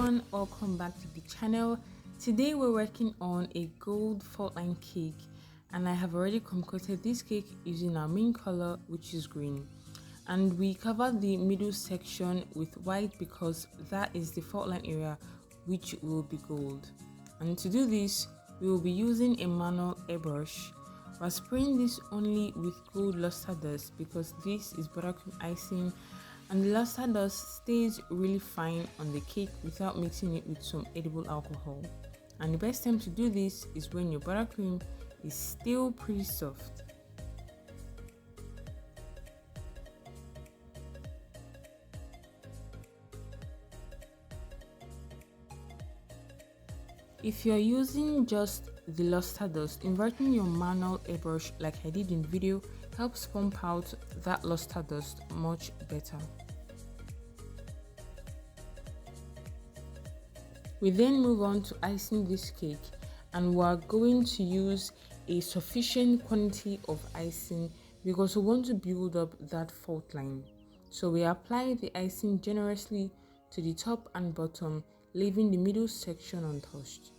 everyone, welcome back to the channel. Today we're working on a gold fault line cake, and I have already concocted this cake using our main color, which is green, and we covered the middle section with white because that is the fault line area, which will be gold. And to do this, we will be using a manual airbrush. We're spraying this only with gold luster dust because this is buttercream icing, and the luster dust stays really fine on the cake without mixing it with some edible alcohol. And the best time to do this is when your buttercream is still pretty soft. If you're using just the luster dust, inverting your manual airbrush like I did in the video helps pump out that luster dust much better. We then move on to icing this cake, and we are going to use a sufficient quantity of icing because we want to build up that fault line. So we apply the icing generously to the top and bottom, leaving the middle section untouched.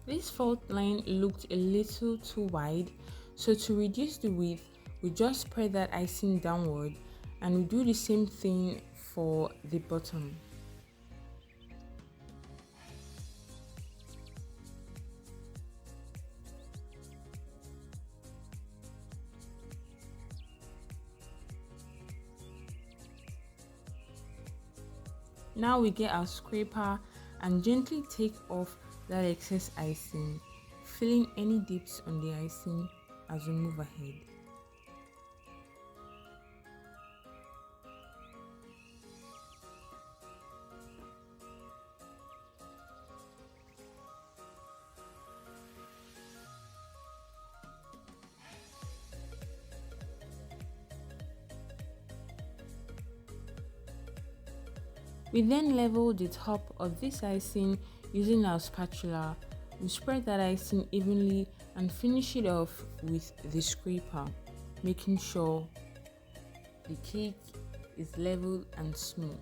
This fault line looked a little too wide, so to reduce the width, we just spread that icing downward, and we do the same thing for the bottom. Now we get our scraper and gently take off that excess icing, filling any dips on the icing as we move ahead. We then level the top of this icing using our spatula. We spread that icing evenly and finish it off with the scraper, making sure the cake is level and smooth.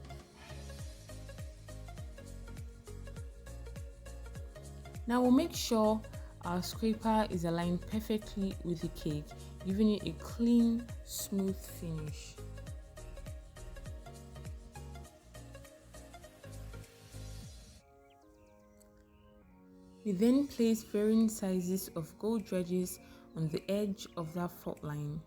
Now we'll make sure our scraper is aligned perfectly with the cake, giving it a clean, smooth finish. We then place varying sizes of gold dredges on the edge of that fault line.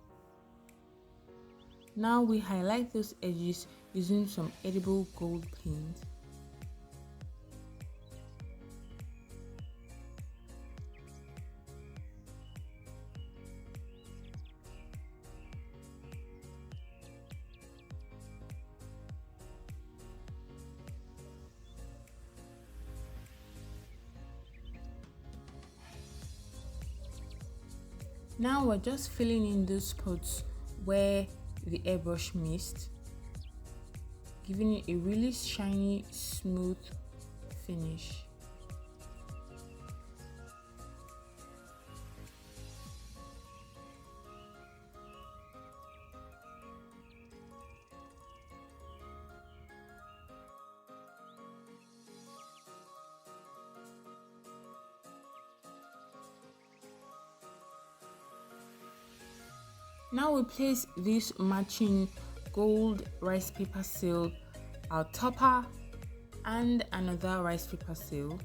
Now we highlight those edges using some edible gold paint. Now we're just filling in those spots where the airbrush missed, giving it a really shiny, smooth finish. Now we place this matching gold rice paper seal, our topper, and another rice paper seal.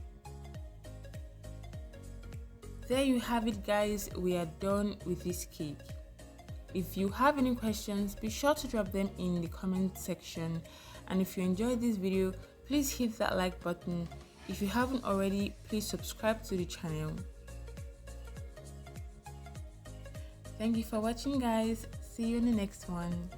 There you have it, guys. We are done with this cake. If you have any questions, be sure to drop them in the comment section, and if you enjoyed this video, please hit that like button. If you haven't already, please subscribe to the channel. Thank you for watching, guys. See you in the next one.